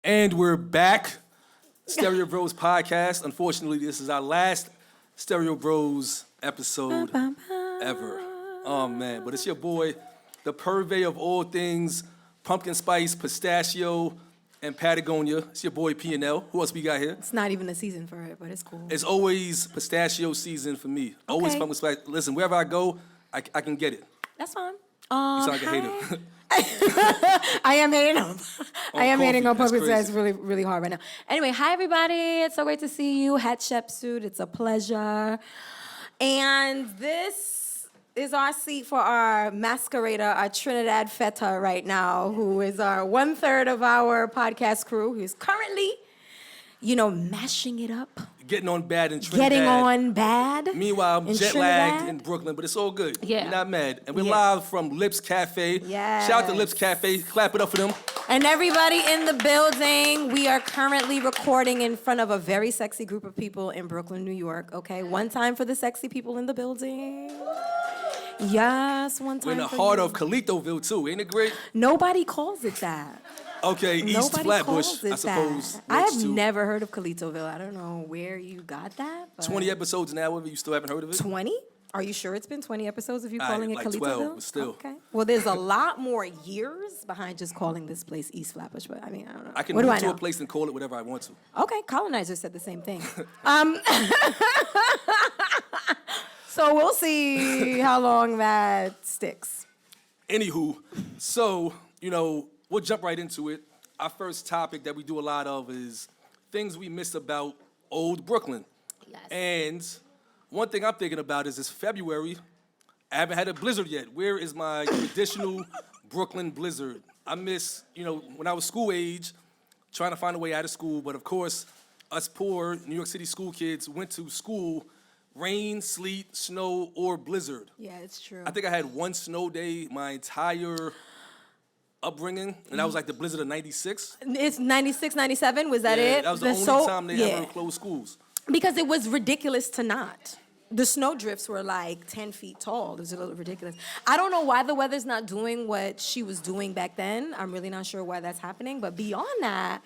And we're back. Stereobros podcast. Unfortunately, this is our last Stereobros episode ever. Oh, man. But it's your boy, the purveyor of all things pumpkin spice, pistachio, and Patagonia. It's your boy P&L. Who else we got here? It's not even a season for it, but it's cool. It's always pistachio season for me. Always pumpkin spice. Listen, wherever I go, I can get it. That's fine. You sound like a hater. I am hating on. I am hating on That's pumpkin spice crazy. really hard right now. Anyway, hi everybody. It's so great to see you. Hatshepsut. It's a pleasure. And this is our seat for our masquerader, our Trinidad Feta right now, who is our 1/3 of our podcast crew, who's currently, mashing it up. Getting on bad in Trinidad. Getting on bad. Meanwhile, I'm in jet Trinidad. lagged in Brooklyn, but it's all good. Yeah. We're not mad. And we're Yeah. live from Lips Cafe. Yes. Shout out to Lips Cafe. Clap it up for them. And everybody in the building, we are currently recording in front of a very sexy group of people in Brooklyn, New York, okay? One time for the sexy people in the building. Yes, one time We're in the for heart you. of Calitoville, too. Ain't it great? Nobody calls it that. Okay, East Nobody Flatbush, calls it I suppose. that. I works have too. never heard of Calitoville. I don't know where you got that. But 20 episodes now, you still haven't heard of it? 20? Are you sure it's been 20 episodes of you All calling right, it like Calitoville? 12, but still. Okay. Well, there's a lot more years behind just calling this place East Flatbush, but I mean, I don't know. I can What do move I to know? a place and call it whatever I want to. Okay, colonizer said the same thing. So we'll see how long that sticks. Anywho, so, we'll jump right into it. Our first topic that we do a lot of is things we miss about old Brooklyn. Yes. And one thing I'm thinking about is it's February. I haven't had a blizzard yet. Where is my traditional Brooklyn blizzard? I miss, when I was school age, trying to find a way out of school. But of course, us poor New York City school kids went to school, rain, sleet, snow, or blizzard. Yeah, it's true. I think I had one snow day my entire upbringing, and that was like the blizzard of 96. It's 96, 97, was that Yeah, it? that was the only time they ever closed schools. Because it was ridiculous to not. The snow drifts were like 10 feet tall. It was a little ridiculous. I don't know why the weather's not doing what she was doing back then. I'm really not sure why that's happening. But beyond that,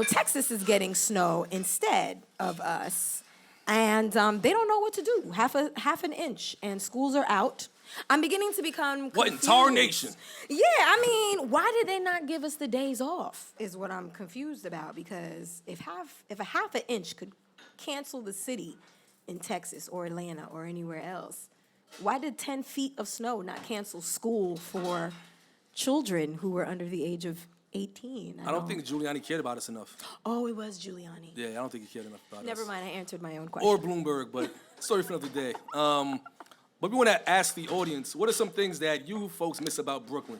Texas is getting snow instead of us. And they don't know what to do. Half an inch, and schools are out. I'm beginning to become confused. What in tarnation? Yeah, I mean, why did they not give us the days off is what I'm confused about. Because if a half an inch could cancel the city in Texas or Atlanta or anywhere else, why did 10 feet of snow not cancel school for children who were under the age of 18? I don't think Giuliani cared about us enough. Oh, it was Giuliani. Yeah, I don't think he cared enough about us. Never mind, I answered my own question. Or Bloomberg, but story for another day. But we want to ask the audience, what are some things that you folks miss about Brooklyn?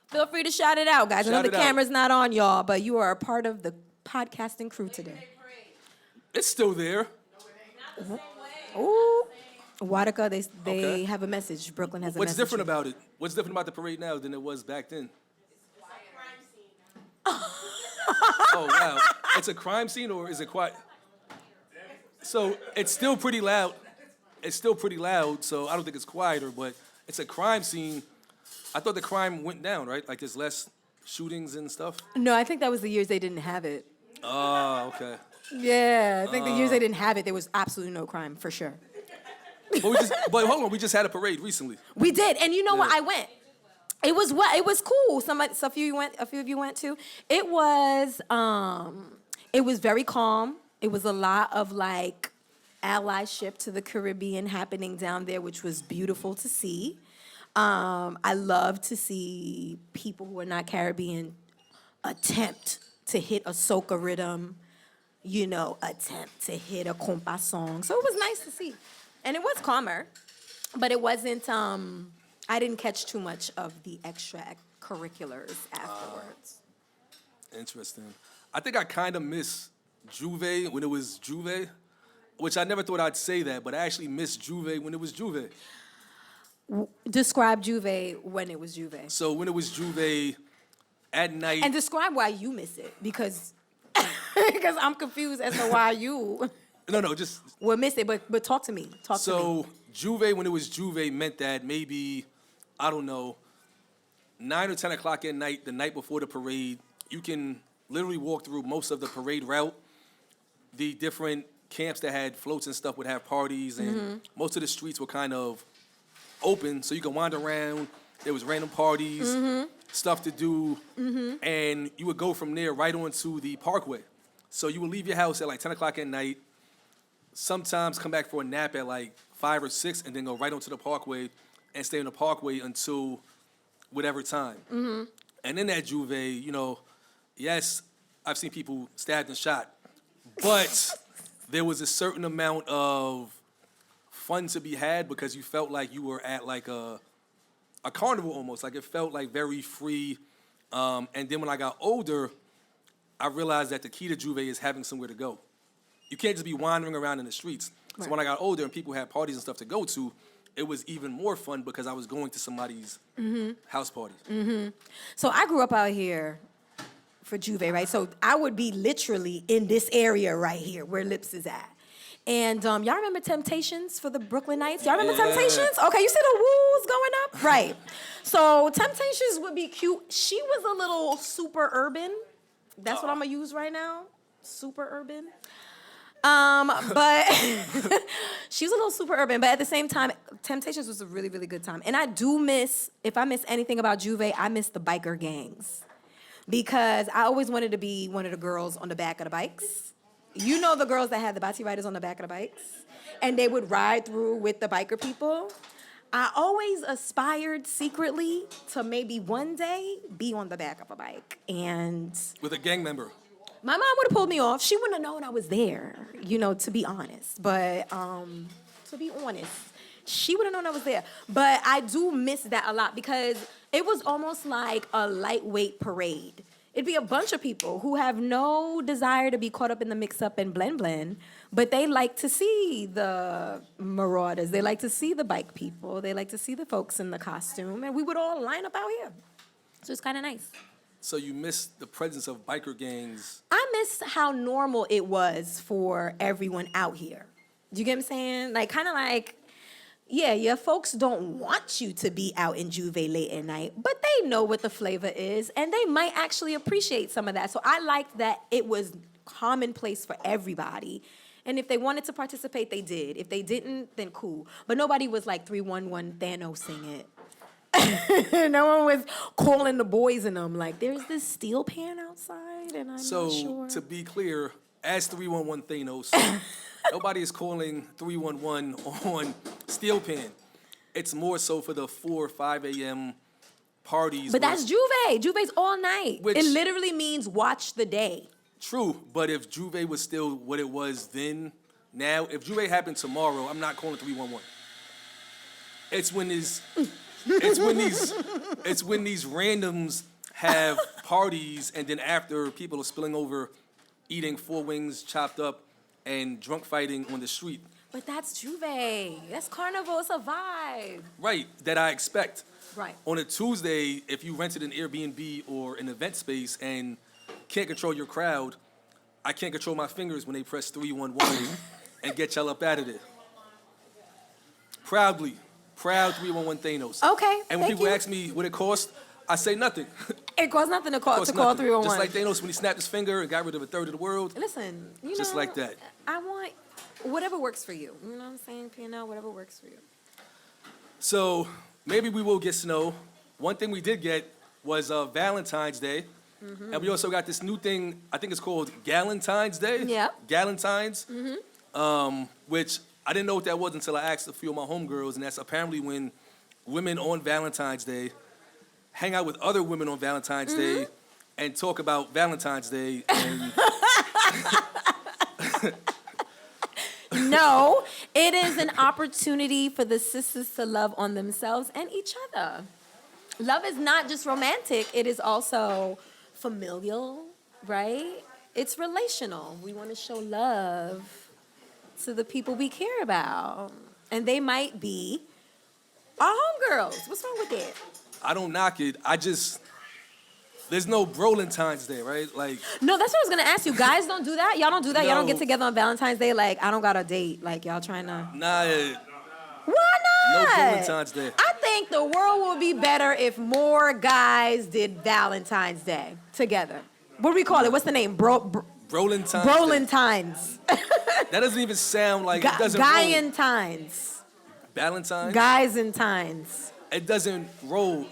Feel free to shout it out, guys. I know Shout the it out. camera's not on, y'all, but you are a part of the podcasting crew today. It's still there. Ooh. Watica, they Okay. have a message. Brooklyn has a What's message. different about it? What's different about the parade now than it was back then? Oh, wow. It's a crime scene, or is it quiet? So it's still pretty loud. It's still pretty loud, so I don't think it's quieter, but it's a crime scene. I thought the crime went down, right? Like there's less shootings and stuff? No, I think that was the years they didn't have it. Oh, okay. Yeah, I think the years they didn't have it, there was absolutely no crime, for sure. But hold on, we just had a parade recently. We did, and you know what? Yeah. I went. It was cool. A few of you went too. It was very calm. It was a lot of like allyship to the Caribbean happening down there, which was beautiful to see. I love to see people who are not Caribbean attempt to hit a soca rhythm, attempt to hit a compa song. So it was nice to see. And it was calmer, but it wasn't, I didn't catch too much of the extracurriculars afterwards. Interesting. I think I kind of miss Juve when it was Juve, which I never thought I'd say that, but I actually miss Juve when it was Juve. Describe Juve when it was Juve. So when it was Juve at night. And describe why you miss it, because I'm confused as to why you No, just. would miss it, but talk to me. Talk to me. So Juve, when it was Juve, meant that maybe, I don't know, 9 or 10 o'clock at night, the night before the parade, you can literally walked through most of the parade route. The different camps that had floats and stuff would have parties, and most of the streets were kind of open, so you could wander around. There was random parties, stuff to do, and you would go from there right onto the parkway. So you would leave your house at like 10 o'clock at night, sometimes come back for a nap at like 5 or 6, and then go right onto the parkway and stay on the parkway until whatever time. And in that Juve, you know, yes, I've seen people stabbed and shot, but there was a certain amount of fun to be had because you felt like you were at like a carnival almost. Like it felt like very free. And then when I got older, I realized that the key to Juve is having somewhere to go. You can't just be wandering around in the streets. So when I got older and people had parties and stuff to go to, it was even more fun because I was going to somebody's house parties. So I grew up out here for Juve, right? So I would be literally in this area right here where Lips is at. And y'all remember Temptations for the Brooklyn Nights? Y'all remember Temptations? Okay, you see the woos going up? Right. So Temptations would be cute. She was a little super urban. That's what I'm going to use right now. Super urban. But she was a little super urban, but at the same time, Temptations was a really, really good time. And I do miss, if I miss anything about Juve, I miss the biker gangs. Because I always wanted to be one of the girls on the back of the bikes. You know the girls that had the bati riders on the back of the bikes? And they would ride through with the biker people. I always aspired secretly to maybe one day be on the back of a bike. And With a gang member. my mom would have pulled me off. She wouldn't have known I was there, you know, to be honest. But to be honest, she would have known I was there. But I do miss that a lot because it was almost like a lightweight parade. It'd be a bunch of people who have no desire to be caught up in the mix-up and blend, but they like to see the marauders. They like to see the bike people. They like to see the folks in the costume. And we would all line up out here. So it's kind of nice. So you miss the presence of biker gangs. I miss how normal it was for everyone out here. Do you get what I'm saying? Like, kind of like, yeah, your folks don't want you to be out in Juve late at night, but they know what the flavor is, and they might actually appreciate some of that. So I liked that it was commonplace for everybody. And if they wanted to participate, they did. If they didn't, then cool. But nobody was like 311 Thanos-ing it. No one was calling the boys in them like, there's this steel pan outside, and I'm not sure. So, to be clear, as 311 Thanos, nobody is calling 311 on Steel Pan. It's more so for the 4 or 5 a.m. parties. But that's Juve. Juve's all night. Which- It literally means watch the day. True, but if Juve was still what it was then, now, if Juve happened tomorrow, I'm not calling 311. It's when these randoms have parties, and then after people are spilling over, eating 4 wings chopped up, and drunk fighting on the street. But that's Juve. That's carnival. It's a vibe. Right, that I expect. Right. On a Tuesday, if you rented an Airbnb or an event space and can't control your crowd, I can't control my fingers when they press 311 and get y'all up out of there. Proud 311 Thanos. Okay, And when thank people you. ask me what it cost, I say nothing. It costs nothing to call Costs 311. Just like Thanos when he snapped his finger and got rid of a third of the world. Listen, you Just know, like that. I want whatever works for you. You know what I'm saying, P&L? Whatever works for you. So maybe we will get snow. One thing we did get was Valentine's Day. And we also got this new thing, I think it's called Galentine's Day. Yeah. Galentine's, which I didn't know what that was until I asked a few of my homegirls, and that's apparently when women on Valentine's Day hang out with other women on Valentine's Day and talk about Valentine's Day. And No, it is an opportunity for the sisters to love on themselves and each other. Love is not just romantic, it is also familial, right? It's relational. We want to show love to the people we care about. And they might be our homegirls. What's wrong with that? I don't knock it. There's no Brolentine's Day, right? Like, No, that's what I was going to ask you. Guys don't do that? Y'all don't do that? Y'all don't No. get together on Valentine's Day like, I don't got a date. Like, y'all trying to... nah, Why no not? Brolentine's Day. I think the world would be better if more guys did Valentine's Day together. What do we call it? What's the name? Brolentines. Brolentines. That doesn't even sound like, it doesn't roll. Galentines. Valentine's? Guys-and-tines. It doesn't roll.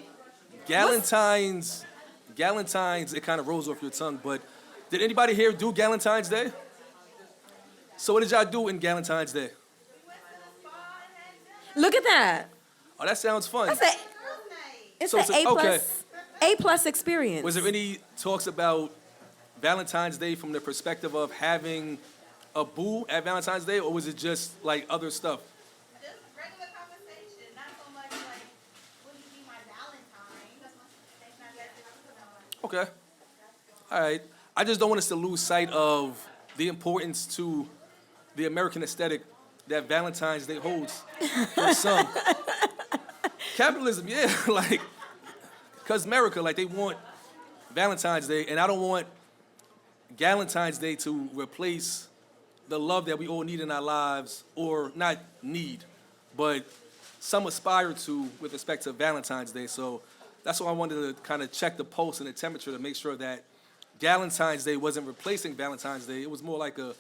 Galentine's, it kind of rolls off your tongue, but did anybody here do Galentine's Day? So what did y'all do in Galentine's Day? Look at that. Oh, that sounds fun. It's So an it's okay. A+ experience. Was there any talks about Valentine's Day from the perspective of having a boo at Valentine's Day, or was it just like other stuff? Just regular conversation, not so much like, will you be my Valentine? That's my Okay. All right. I just don't want us to lose sight of the importance to the American aesthetic that Valentine's Day holds for some. Capitalism, yeah, like, because America, like, they want Valentine's Day, and I don't want Galentine's Day to replace the love that we all need in our lives, or not need, but some aspire to with respect to Valentine's Day. So that's why I wanted to kind of check the pulse and the temperature to make sure that Galentine's Day wasn't replacing Valentine's Day. It was more like a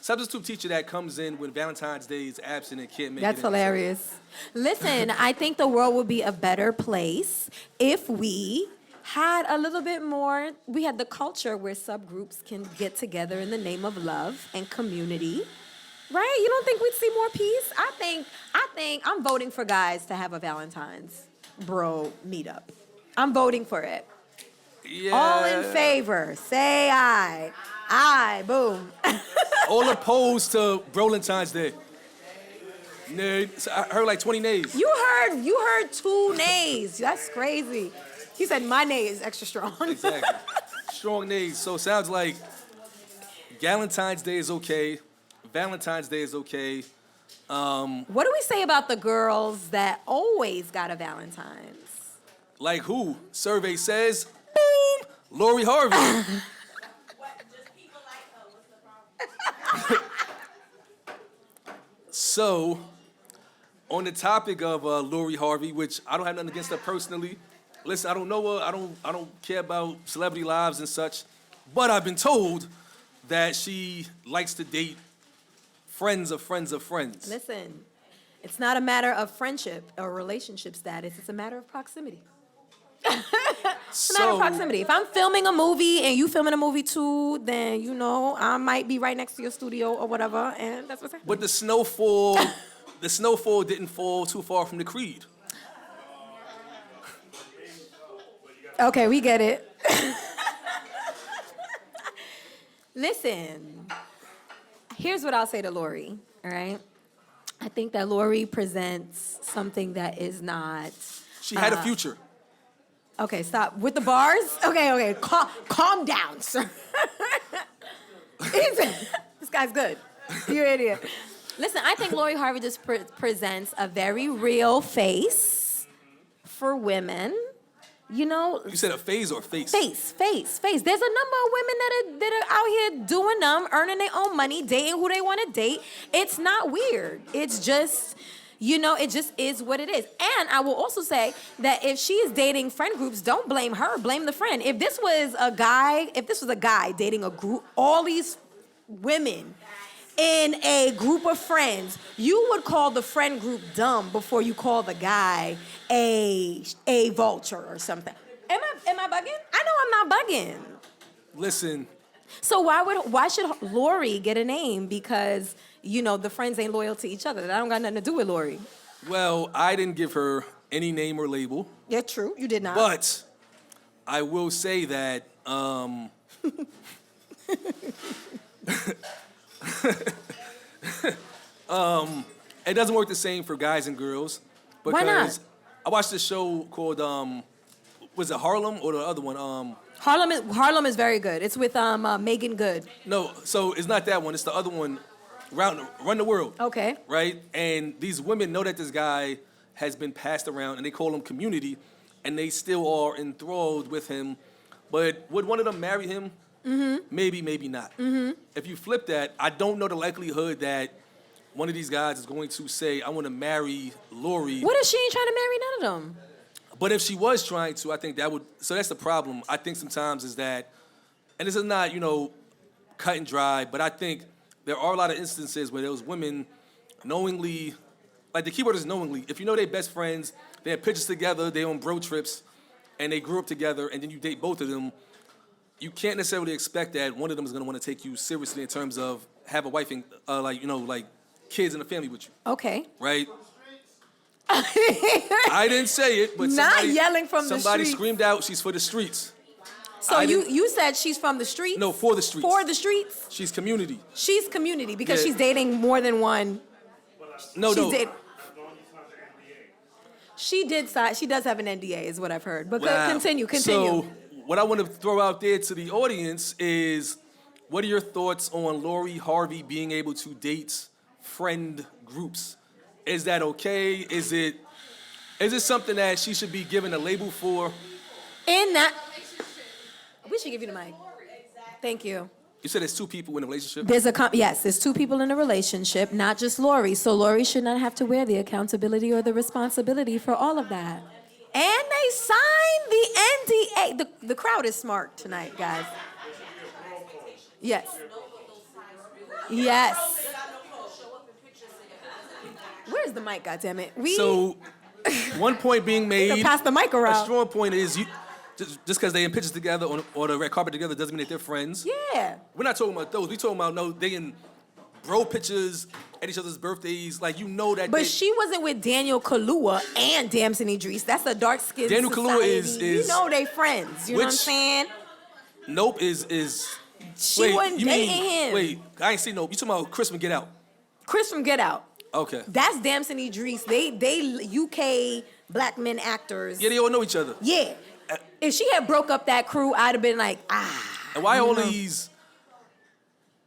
substitute teacher that comes in when Valentine's Day is absent and can't make That's it in. hilarious. Listen, I think the world would be a better place if we had a little bit more, we had the culture where subgroups can get together in the name of love and community. Right? You don't think we'd see more peace? I think I'm voting for guys to have a Valentine's bro meetup. I'm voting for it. Yeah. All in favor, say aye. Aye, boom. All opposed to Brolentine's Day. Nay. So I heard like 20 nays. You heard 2 nays. That's crazy. He said my nay is extra strong. Exactly. Strong nays. So it sounds like Galentine's Day is okay. Valentine's Day is okay. What do we say about the girls that always got a Valentine's? Like who? Survey says, boom, Lori Harvey. Just people like her, what's the problem? So, on the topic of Lori Harvey, which I don't have nothing against her personally. Listen, I don't know her. I don't care about celebrity lives and such. But I've been told that she likes to date friends of friends of friends. Listen, it's not a matter of friendship or relationship status. It's a matter of proximity. It's a matter of proximity. If I'm filming a movie and you filming a movie too, then you know I might be right next to your studio or whatever, and that's what's happening. But the snowfall didn't fall too far from the creed. Okay, we get it. Listen, here's what I'll say to Lori, all right? I think that Lori presents something that is not... She had a future. Okay, stop. With the bars? Okay. Calm down, sir. This guy's good. You're an idiot. Listen, I think Lori Harvey just presents a very real face for women. You know, You said a phase or face? face. There's a number of women that are out here doing them, earning their own money, dating who they want to date. It's not weird. It's just, you know, it just is what it is. And I will also say that if she is dating friend groups, don't blame her, blame the friend. If this was a guy dating a group, all these women in a group of friends, you would call the friend group dumb before you call the guy a vulture or something. Am I bugging? I know I'm not bugging. Listen, So why should Lori get a name? Because, you know, the friends ain't loyal to each other. That don't got nothing to do with Lori. well, I didn't give her any name or label, Yeah, true. You did not. but I will say that it doesn't work the same for guys and girls. Because Why not? I watched this show called was it Harlem or the other one? Harlem is very good. It's with Megan Good. No, so it's not that one. It's the other one, Run the World. Okay. Right? And these women know that this guy has been passed around, and they call him Community, and they still are enthralled with him. But would one of them marry him? Mm-hmm. Maybe, maybe not. Mm-hmm. If you flip that, I don't know the likelihood that one of these guys is going to say, I want to marry Lori. What if she ain't trying to marry none of them? But if she was trying to, I think that would... So that's the problem. I think sometimes is that and this is not, cut and dry, but I think there are a lot of instances where those women knowingly, like the keyword is knowingly, if you know they're best friends, they have pictures together, they on bro trips, and they grew up together, and then you date both of them, you can't necessarily expect that one of them is going to want to take you seriously in terms of have a wife and, like kids in the family with you, Okay. right? I didn't say it, but Not somebody, yelling from the somebody streets. screamed out, she's for the streets. So you said she's from the streets? No, for the streets. For the streets? She's community. She's community because Yeah. she's dating more than one. No. She does have an NDA, is what I've heard. But Wow. continue. So what I want to throw out there to the audience is, what are your thoughts on Lori Harvey being able to date friend groups? Is that okay? Is it something that she should be given a label for? In that, we should give you the mic. Thank you. You said there's two people in a relationship? There's two people in a relationship, not just Lori. So Lori should not have to wear the accountability or the responsibility for all of that. And they signed the NDA. The crowd is smart tonight, guys. Yes. Yes. Where's the mic, goddammit? So one point being made. Pass the mic around. A strong point is just because they in pictures together or the red carpet together doesn't mean that they're friends. Yeah. We're not talking about those. We're talking about they in bro pictures at each other's birthdays. Like, that. But she wasn't with Daniel Kaluuya and Damson Idris. That's a dark skinned Daniel Kaluuya is they friends. You know what I'm saying? Nope is. She wasn't dating him. Wait, I ain't seen Nope. You talking about Chris from Get Out? Chris from Get Out. Okay. That's Damson Idris. They UK black men actors. Yeah, they all know each other. Yeah. If she had broke up that crew, I'd have been like, And why all these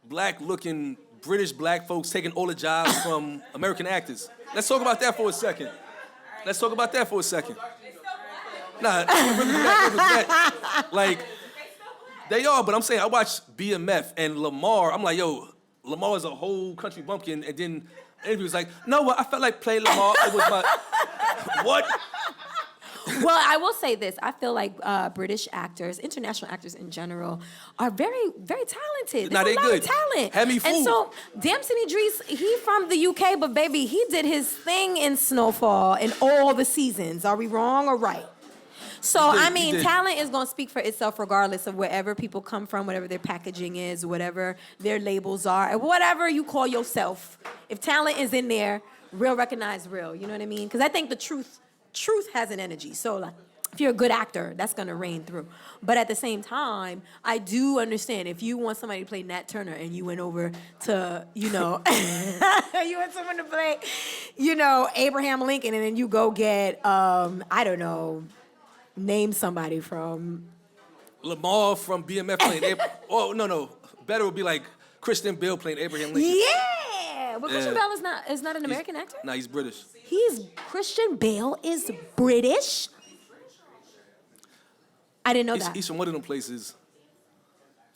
black-looking British black folks taking all the jobs from American actors? Let's talk about that for a second. Nah, like, they are, but I'm saying I watched BMF and Lamar. I'm like, yo, Lamar is a whole country bumpkin, and then interview was like, no, I felt like playing Lamar. It was my what? Well, I will say this. I feel like British actors, international actors in general, are very, very talented. Nah, There's they a lot good. of talent. Had me fooled. And so Damson Idris, he from the UK, but baby, he did his thing in Snowfall in all the seasons. Are we wrong or right? So, He did. talent is going to speak for itself regardless of wherever people come from, whatever their packaging is, whatever their labels are, and whatever you call yourself. If talent is in there, real recognize real. You know what I mean? Because I think the truth has an energy. So, like, if you're a good actor, that's going to reign through. But at the same time, I do understand if you want somebody to play Nat Turner and you went over to, you want someone to play, Abraham Lincoln, and then you go get, I don't know, name somebody from Lamar from BMF playing. No. Better would be like Christian Bale playing Abraham Lincoln. Yeah, but Christian Yeah. Bale is not an American actor. Nah, he's British. Christian Bale is British. I didn't know that. He's from one of them places.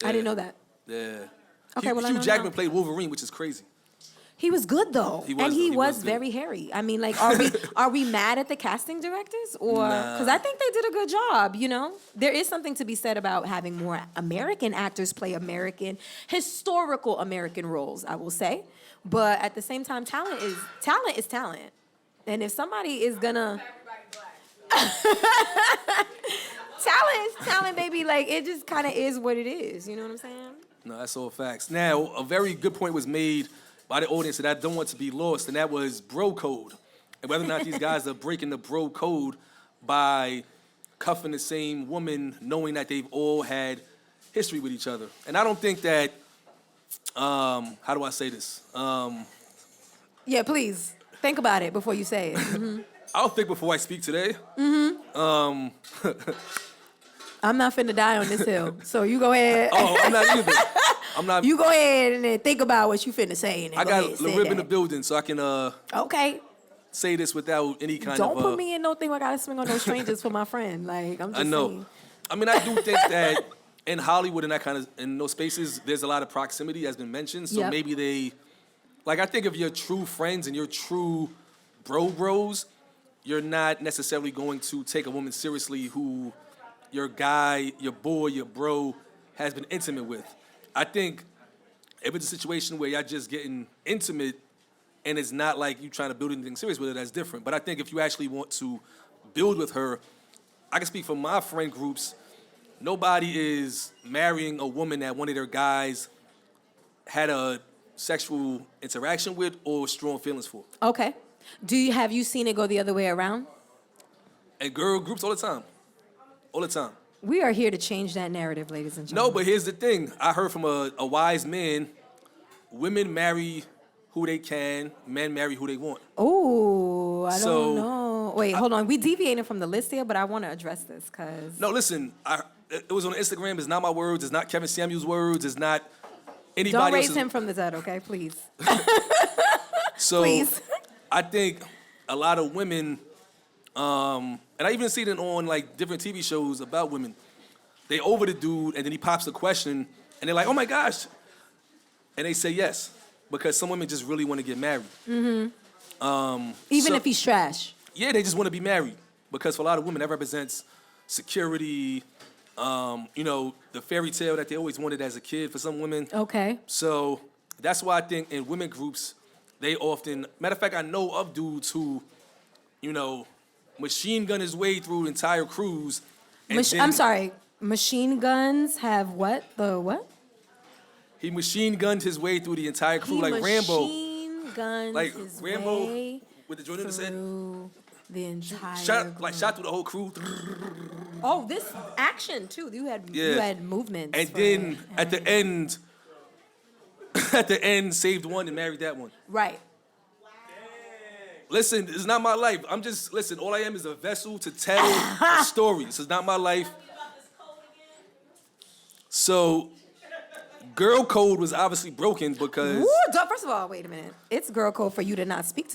I didn't know that. Yeah. Okay, well, I Hugh know Jackman now. played Wolverine, which is crazy. He was good though, He was, and though. he He was was good. very hairy. I mean, like, are we mad at the casting directors, or Nah. because I think they did a good job? There is something to be said about having more American actors play historical American roles. I will say, but at the same time, talent is talent, and if somebody is gonna talent is talent, baby. Like, it just kind of is what it is. You know what I'm saying? No, that's all facts. Now, a very good point was made by the audience that I don't want to be lost, and that was bro code. And whether or not these guys are breaking the bro code by cuffing the same woman, knowing that they've all had history with each other. And I don't think that, how do I say this? Yeah, please think about it before you say it. Mhm. I'll think before I speak today. I'm not finna die on this hill, so you go ahead. Oh, I'm not either. I'm not. You go ahead and then think about what you finna say. And then I go got ahead, the say rib in the that. building, so I can Okay. say this without any kind Don't of. put me in no thing where I gotta swing on no strangers for my friend. Like, I'm just I know. saying. I mean, I do think that in Hollywood and in those spaces, there's a lot of proximity, as been mentioned. So Yep. maybe they, like, I think if you're true friends and you're true bros, you're not necessarily going to take a woman seriously who your guy, your boy, your bro has been intimate with. I think if it's a situation where y'all just getting intimate and it's not like you trying to build anything serious with her, that's different. But I think if you actually want to build with her, I can speak for my friend groups, nobody is marrying a woman that one of their guys had a sexual interaction with or strong feelings for. Okay. Have you seen it go the other way around? And girl groups all the time. All the time. We are here to change that narrative, ladies and No, gentlemen. but here's the thing. I heard from a wise man, women marry who they can, men marry who they want. Oh, I So, don't know. Wait, hold on. We deviated from the list here, but I want to address this because... No, listen, it was on Instagram. It's not my words. It's not Kevin Samuel's words. It's not anybody Don't raise else's. him from the dead, okay? Please. So Please. I think a lot of women, and I even see it on like different TV shows about women. They over the dude, and then he pops the question, and they're like, "Oh my gosh," and they say yes because some women just really want to get married. Even So- if he's trash. Yeah, they just want to be married because for a lot of women that represents security. The fairy tale that they always wanted as a kid for some women. Okay. So that's why I think in women groups, they often, matter of fact, I know of dudes who, machine gun his way through entire crews. And then I'm sorry. Machine guns have what? The what? He machine gunned his way through the entire crew like Rambo. Machine guns Like his Rambo way with the joint in his head. through the entire Shot group. through the whole crew. Oh, this action too. You had movements. And for then it. at the end, saved one and married that one. Right. Listen, it's not my life. Listen, all I am is a vessel to tell a story. This is not my life. So, girl code was obviously broken because... First of all, wait a minute. It's girl code for you to not speak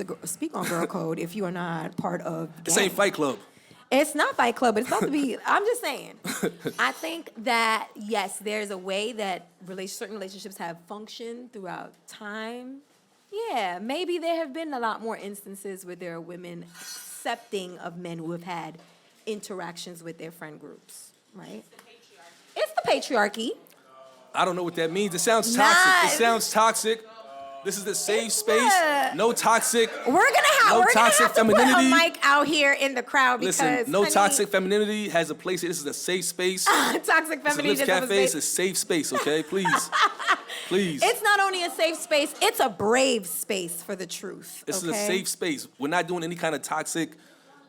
on girl code if you are not part of This gang. ain't Fight Club. It's not Fight Club, but it's about to be. I'm just saying. I think that, yes, there's a way that certain relationships have functioned throughout time. Yeah, maybe there have been a lot more instances where there are women accepting of men who have had interactions with their friend groups, right? It's the patriarchy. I don't know what that means. It sounds toxic. Nah. It sounds toxic. This is the safe space. No toxic. We're gonna toxic have to femininity. put a mic out here in the crowd because Listen, no honey, toxic femininity has a place here. This is a safe space. toxic This is femininity Lips doesn't have a Cafe. It's space. a safe space, okay? Please. Please. It's not only a safe space, it's a brave space for the truth. This is okay? a safe space. We're not doing any kind of toxic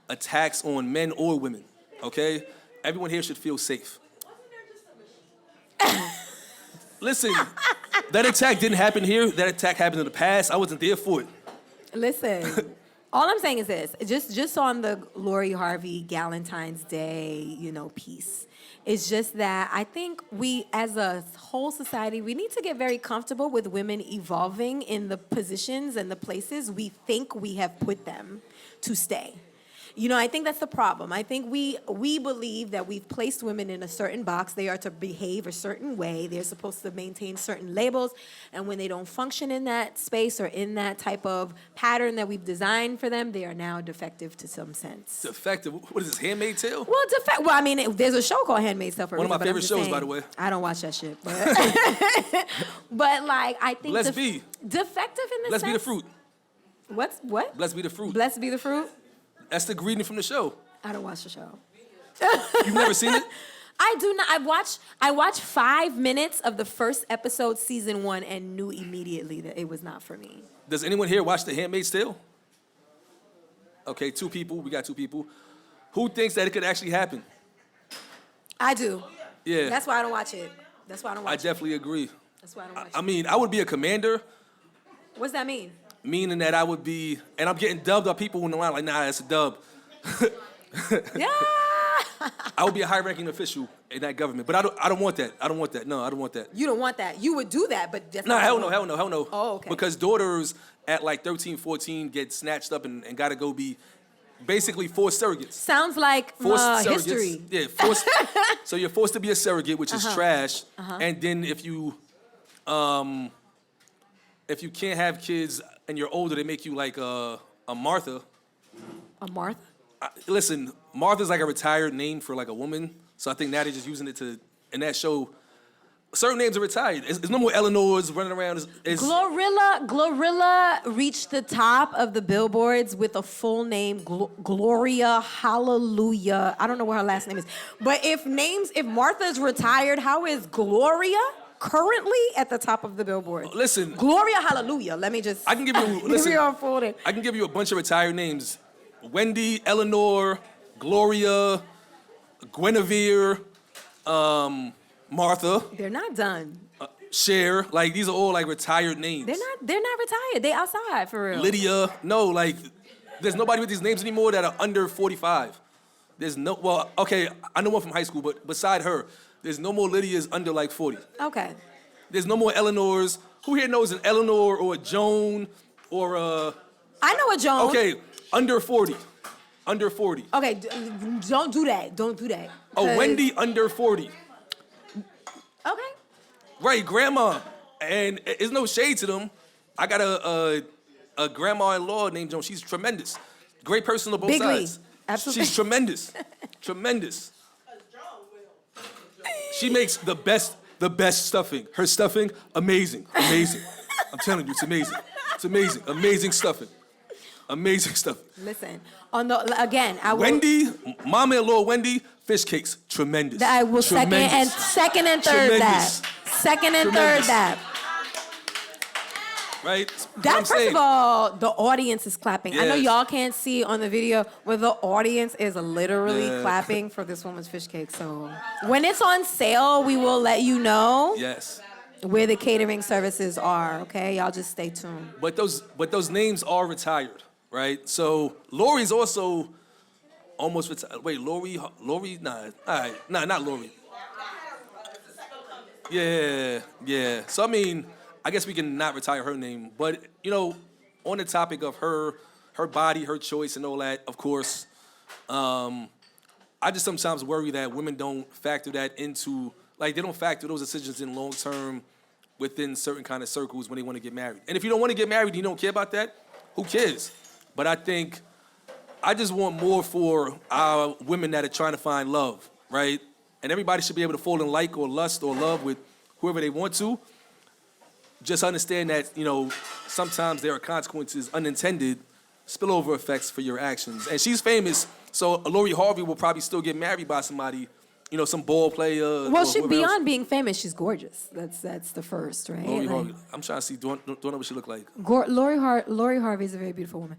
attacks on men or women, okay? Everyone here should feel safe. Listen, that attack didn't happen here. That attack happened in the past. I wasn't there for it. Listen, all I'm saying is this: just on the Lori Harvey Galentine's Day, piece. It's just that I think we, as a whole society, we need to get very comfortable with women evolving in the positions and the places we think we have put them to stay. I think that's the problem. I think we believe that we've placed women in a certain box. They are to behave a certain way. They're supposed to maintain certain labels. And when they don't function in that space or in that type of pattern that we've designed for them, they are now defective to some sense. Defective. What is this, Handmaid's Tale? Well, I mean, there's a show called Handmaid's Tale for a One of my reason, but I'm favorite just shows, saying, by the way. I don't watch that shit. But, but I think Let's be. defective in the Let's sense. be the fruit. What? Blessed be the fruit. Blessed be the fruit? That's the ingredient from the show. I don't watch the show. You've never seen it? I do not. I watched 5 minutes of the first episode, season 1, and knew immediately that it was not for me. Does anyone here watch The Handmaid's Tale? Okay, 2 people. We got 2 people. Who thinks that it could actually happen? I do. Yeah. That's why I don't watch it. That's why I don't watch I it. definitely agree. That's why I don't watch I it. mean, I would be a commander, What's that mean? meaning that I would be, and I'm getting dubbed by people in the line like, nah, that's a dub. Yeah. I would be a high-ranking official in that government, but I don't want that. I don't want that. No, I don't want that. You don't want that. You would do that, but that's No, not hell what no, you hell want. no, hell no. Oh, okay. Because daughters at like 13, 14 get snatched up and got to go be basically forced surrogates. Sounds like Forced surrogates. history. Yeah, forced. So you're forced to be a surrogate, which is trash. And then if you can't have kids and you're older, they make you like a Martha. A Martha? Listen, Martha's like a retired name for like a woman. So I think now they're just using it to, in that show, certain names are retired. There's no more Eleanors running around. Glorilla reached the top of the billboards with a full name, Gloria Hallelujah. I don't know what her last name is. But if Martha's retired, how is Gloria currently at the top of the billboard? Listen. Gloria Hallelujah. Let me just... I can give you, listen. Give you a full name. I can give you a bunch of retired names. Wendy, Eleanor, Gloria, Guinevere, Martha. They're not done. Cher, like these are all like retired names. They're not retired. They outside for real. Lydia, no, like there's nobody with these names anymore that are under 45. Okay, I know one from high school, but beside her, there's no more Lydias under like 40. Okay. There's no more Eleanors. Who here knows an Eleanor or a Joan or a... I know a Joan. Okay, under 40. Under 40. Okay, don't do that. Don't do that. A Wendy under 40. Okay. Right, grandma. And there's no shade to them. I got a grandma-in-law named Joan. She's tremendous. Great person on both sides. Absolutely. She's tremendous. Tremendous. She makes the best stuffing. Her stuffing, amazing. Amazing. I'm telling you, it's amazing. It's amazing. Amazing stuffing. Amazing stuffing. Listen, I will... Wendy, mama-in-law Wendy, fish cakes, tremendous. I will second and third that. Second and third that. Right? That, first of all, the audience is clapping. Yes. I know y'all can't see on the video, but the audience is literally clapping for this woman's fish cake. So when it's on sale, we will let you know where the catering services are, okay? Y'all just stay tuned. But those names are retired, right? So Lori's also almost retired. Wait, Lori, nah. All right, nah, not Lori. Yeah. So, I mean, I guess we can not retire her name. But, on the topic of her body, her choice and all that, of course, I just sometimes worry that women don't factor that into, like, they don't factor those decisions in long term within certain kind of circles when they want to get married. And if you don't want to get married and you don't care about that, who cares? But I just want more for our women that are trying to find love, right? And everybody should be able to fall in like or lust or love with whoever they want to. Just understand that, sometimes there are consequences, unintended spillover effects for your actions. And she's famous, so Lori Harvey will probably still get married by somebody, some ball player. Well, beyond being famous, she's gorgeous. That's the first, right? Lori Harvey. I'm trying to see, don't know what she look like. Lori Harvey is a very beautiful woman.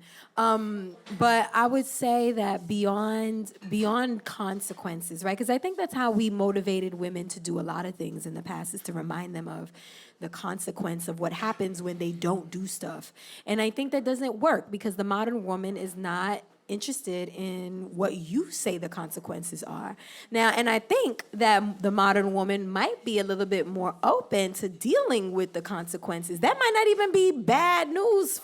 But I would say that beyond consequences, right? Because I think that's how we motivated women to do a lot of things in the past, is to remind them of the consequence of what happens when they don't do stuff. And I think that doesn't work because the modern woman is not interested in what you say the consequences are. Now, and I think that the modern woman might be a little bit more open to dealing with the consequences. That might not even be bad news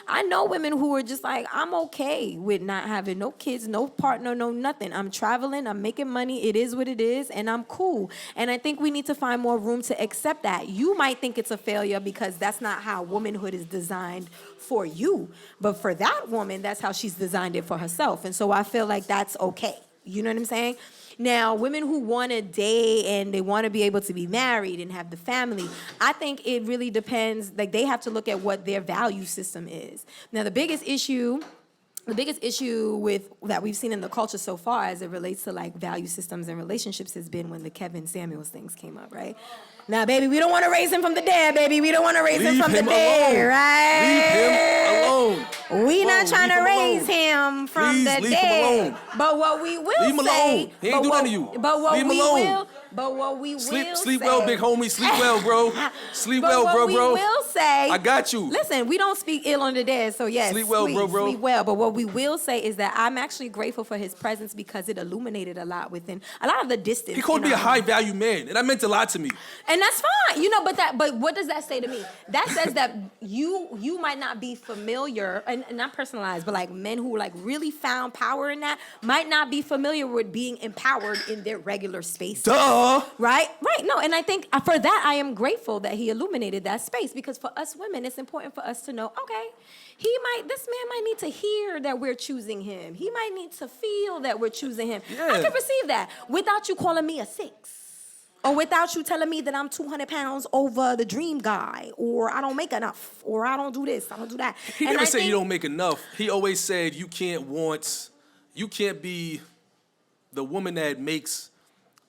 I know women who are just like, I'm okay with not having no kids, no partner, no nothing. I'm traveling, I'm making money, it is what it is, and I'm cool. And I think we need to find more room to accept that. You might think it's a failure because that's not how womanhood is designed for you. But for that woman, that's how she's designed it for herself. And so I feel like that's okay. You know what I'm saying? Now, women who want to date and they want to be able to be married and have the family, I think it really depends. Like, they have to look at what their value system is. Now, the biggest issue that we've seen in the culture so far as it relates to like value systems and relationships has been when the Kevin Samuels things came up, right? Now, baby, we don't want to raise him from the dead, baby. We don't want to raise him from the dead, right? Leave him alone. We not trying to raise him from the dead. Him alone. But what we will leave him alone. He ain't do nothing to you. But what we will sleep well, big homie. Sleep well, bro. Sleep well, bro. We will say, I got you. Listen, we don't speak ill on the dead, so yes, sleep well, bro. Sleep well. But what we will say is that I'm actually grateful for his presence because it illuminated a lot of the distance. He called me a high value man, and that meant a lot to me. And that's fine, but what does that say to me? That says that you might not be familiar, and not personalized, but like men who like really found power in that might not be familiar with being empowered in their regular space. Duh. Right. No, and I think for that I am grateful that he illuminated that space because for us women, it's important for us to know, okay, this man might need to hear that we're choosing him. He might need to feel that we're choosing him. Yeah. I can receive that without you calling me a 6. or without you telling me that I'm 200 pounds over the dream guy, or I don't make enough, or I don't do this, I don't do that. He And never I said you think- don't make enough. He always said you can't be the woman that makes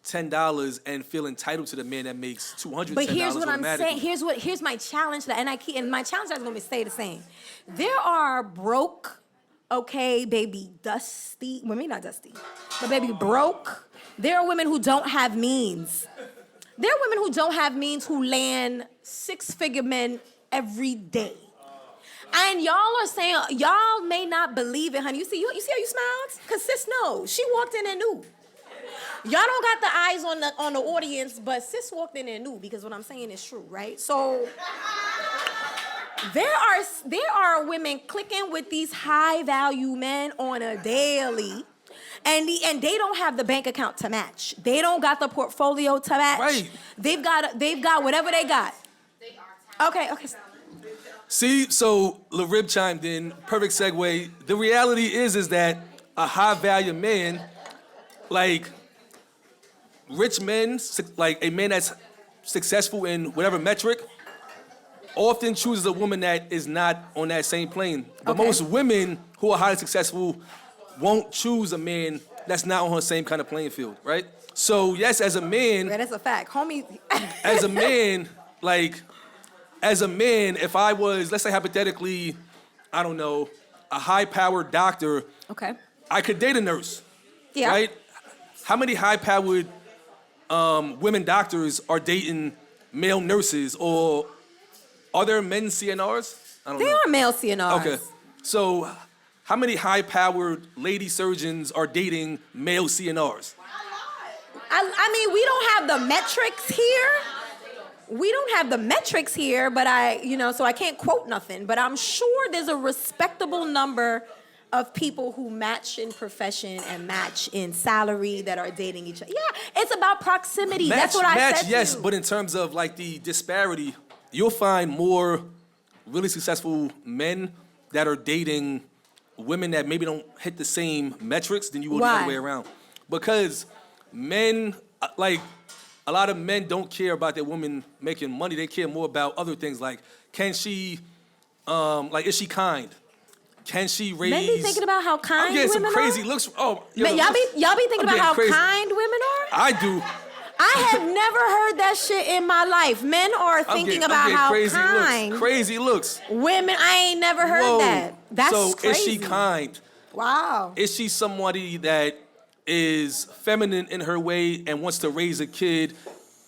$10 and feel entitled to the man that makes $210 But here's what I'm automatically. saying. Here's my challenge, and my challenge is going to stay the same. There are broke, okay, baby, dusty. Well, maybe not dusty, but baby, broke. There are women who don't have means. There are women who don't have means who land six-figure men every day. And y'all are saying, y'all may not believe it, honey. You see how you smiled? Because sis knows. She walked in and knew. Y'all don't got the eyes on the audience, but sis walked in and knew, because what I'm saying is true, right? So there are women clicking with these high-value men on a daily, and they don't have the bank account to match. They don't got the portfolio to match. Right. They've got whatever they got. Okay. See, so LaRib chimed in, perfect segue. The reality is that a high-value man, like rich men, like a man that's successful in whatever metric, often chooses a woman that is not on that same plane. But Okay. most women who are highly successful won't choose a man that's not on her same kind of playing field, right? So yes, as a man, Yeah, that's a fact, homie. as a man, if I was, let's say hypothetically, I don't know, a high-powered doctor, Okay. I could date a nurse, Yeah. right? How many high-powered women doctors are dating male nurses, or are there men CNRs? I don't They know. are male CNRs. Okay, so how many high-powered lady surgeons are dating male CNRs? I mean, we don't have the metrics here. But so I can't quote nothing. But I'm sure there's a respectable number of people who match in profession and match in salary that are dating each other. Yeah, it's about proximity. That's what I said. Yes, to you. but in terms of like the disparity, you'll find more really successful men that are dating women that maybe don't hit the same metrics than you would the Why? other way around. Because men, like, a lot of men don't care about their woman making money. They care more about other things, like, can she, is she kind? Can she raise? Men be thinking about how kind I'm getting some women crazy are? looks. Oh, Man, y'all be thinking I'm about how getting crazy. kind women are? I do. I have never heard that shit in my life. Men are I'm thinking getting about how crazy kind looks. Crazy looks. women. I ain't never heard Whoa. that. That's so crazy. is she kind? Wow. Is she somebody that is feminine in her way and wants to raise a kid?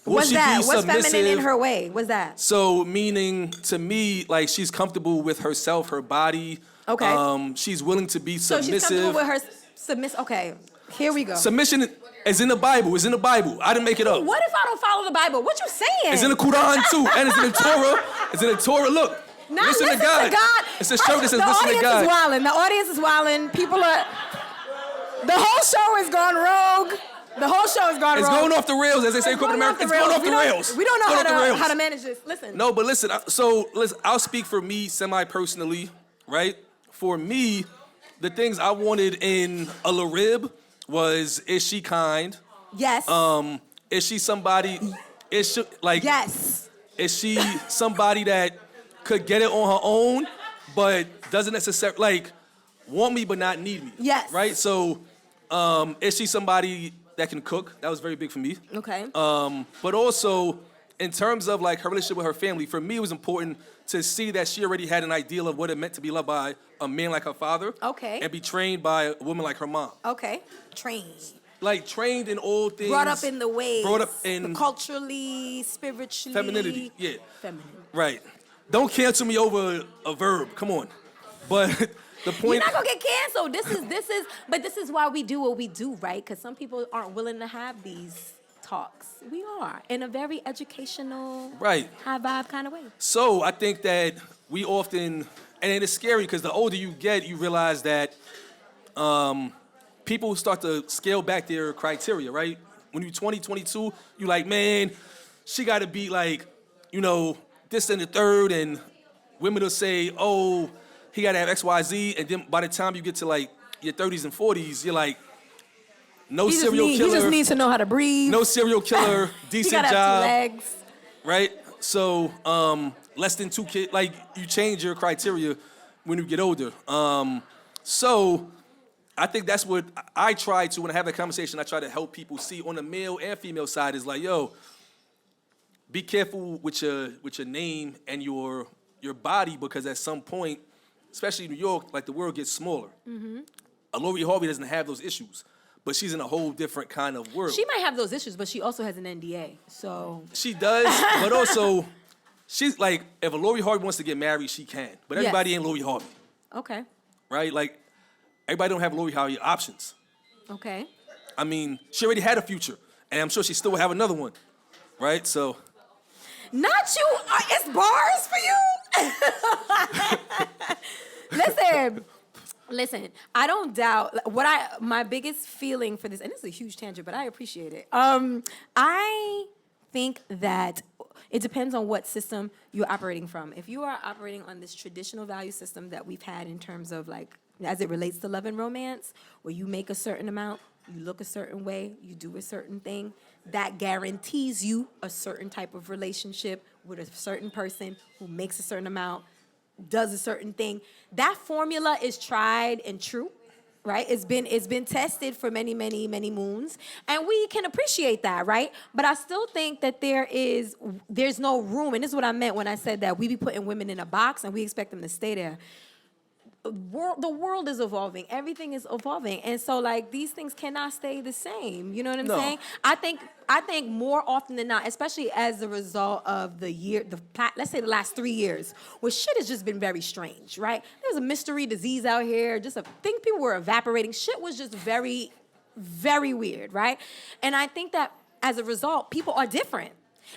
Will What's she that? be What's submissive? feminine in her way? What's that? So meaning to me, like, she's comfortable with herself, her body. Okay. She's willing to be So submissive. she's comfortable with her submiss. Okay, here we go. Submission is in the Bible. It's in the Bible. I didn't make it up. What if I don't follow the Bible? What you saying? It's in the Quran too, and it's in the Torah. It's in the Torah. Look, Not listen to God. It's a show that says the listen to audience God. is wilding. The audience is wilding. People are. The whole show is gone rogue. The whole show is gone It's rogue. going off the rails, as they say in corporate America. It's going off the rails. We don't It's going off the know rails. how to manage this. Listen. No, but listen. Listen. I'll speak for me, semi-personally, right? For me, the things I wanted in a LaRib was: is she kind? Yes. Is she somebody? Is she like? Yes. Is she somebody that could get it on her own, but doesn't necessarily like want me but not need me? Yes. Right. So, is she somebody that can cook? That was very big for me. Okay. But also, in terms of like her relationship with her family, for me it was important to see that she already had an ideal of what it meant to be loved by a man like her father. Okay. And be trained by a woman like her mom. Okay. Trained. Like trained in all things. Brought up in the ways. Brought up in culturally, spiritually. femininity. Yeah. Feminine. Right. Don't cancel me over a verb. Come on. But the point. You're not gonna get canceled. This is why we do what we do, right? Because some people aren't willing to have these talks. We are in a very educational, Right. high vibe kind of way. So I think that we often, and it's scary because the older you get, you realize that people start to scale back their criteria, right? When you're 20, 22, you're like, man, she got to be like, this and the third, and women will say, oh, he got to have X, Y, Z, and then by the time you get to like your 30s and 40s, you're like, no serial He killer. just needs to know how to breathe. No serial killer, He decent gotta job, have 2 legs. right? So less than 2 kids. Like you change your criteria when you get older. So I think that's what I try to when I have that conversation. I try to help people see on the male and female side is like, yo, be careful with your name and your body because at some point, especially in New York, like the world gets smaller. Lori Harvey doesn't have those issues, but she's in a whole different kind of world. She might have those issues, but she also has an NDA. So She does, but also she's like, if a Lori Harvey wants to get married, she can. But everybody ain't Lori Harvey, okay, right? Like everybody don't have Lori Harvey options. okay. I mean, she already had a future, and I'm sure she still will have another one, right? So. Not you. It's bars for you. Listen. I don't doubt my biggest feeling for this, and this is a huge tangent, but I appreciate it. I think that it depends on what system you're operating from. If you are operating on this traditional value system that we've had in terms of like, as it relates to love and romance, where you make a certain amount, you look a certain way, you do a certain thing, that guarantees you a certain type of relationship with a certain person who makes a certain amount, does a certain thing. That formula is tried and true, right? It's been tested for many, many, many moons, and we can appreciate that, right? But I still think that there's no room, and this is what I meant when I said that we be putting women in a box and we expect them to stay there. The world is evolving. Everything is evolving. And so, like, these things cannot stay the same. You know what I'm saying? I think more often than not, especially as a result of let's say the last 3 years, where shit has just been very strange, right? There's a mystery disease out here. Think people were evaporating. Shit was just very, very weird, right? And I think that as a result, people are different.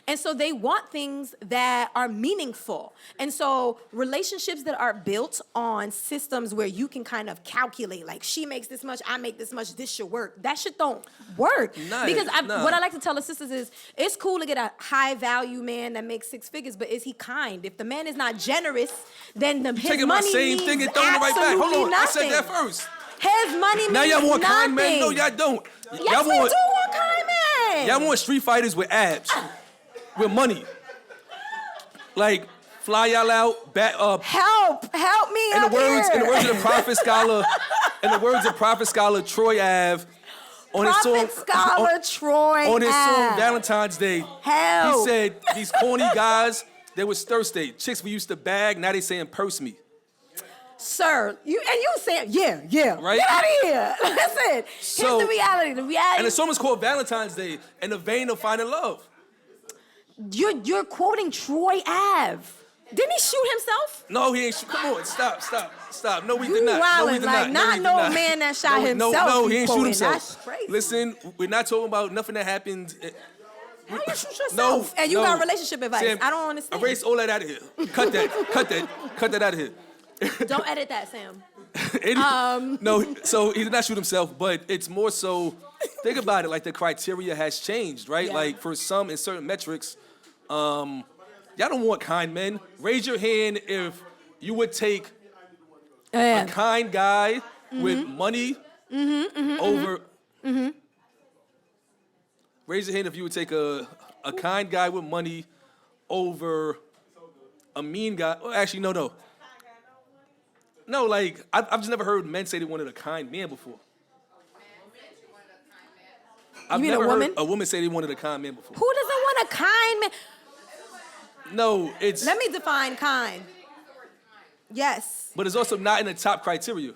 And so they want things that are meaningful. And so relationships that are built on systems where you can kind of calculate, like, she makes this much, I make this much, this should work. That shit don't work. Because what I like to tell the sisters is, it's cool to get a high value man that makes 6 figures, but is he kind? If the man is not generous, then his Taking money my same means thing and throwing it right back. Hold on, nothing. I said that first. His money means Now y'all want nothing. kind men? No, y'all don't. Yes, we do want kind men. Y'all want street fighters with abs, with money. Like, fly y'all out, back up. Help me In up the words here. of the prophet scholar, Troy Ave, on his song, Troy on his song Ave. Valentine's Day, Help. he said these corny guys, they was thirsty. Chicks we used to bag, now they saying purse me. Sir, you saying, yeah. Right? Get out of here. Listen, So- here's the reality. The reality, And the song is called Valentine's Day, in the vein of finding love. you're quoting Troy Ave. Didn't he shoot himself? No, he ain't. Come on, stop. No, we You did not. No, we wildin', did like, not. not no man that shot himself. No, you he ain't shoot quoting. himself. That's crazy. Listen, we're not talking about nothing that happened. How you shoot yourself? And you got relationship advice. Sam, I don't understand. Erase all that out of here. Cut that out of here. Don't edit that, Sam. No, so he did not shoot himself, but it's more so, think about it, like the criteria has changed, right? Yeah. Like for some in certain metrics, y'all don't want kind men. Raise your hand if you would take a kind guy with money over. Raise your hand if you would take a kind guy with money over a mean guy. Oh, actually, no. No, like, I've just never heard men say they wanted a kind man before. I've mean never a woman? heard a woman say they wanted a kind man before. Who doesn't want a kind man? No, it's... Let me define kind. Yes. But it's also not in the top criteria.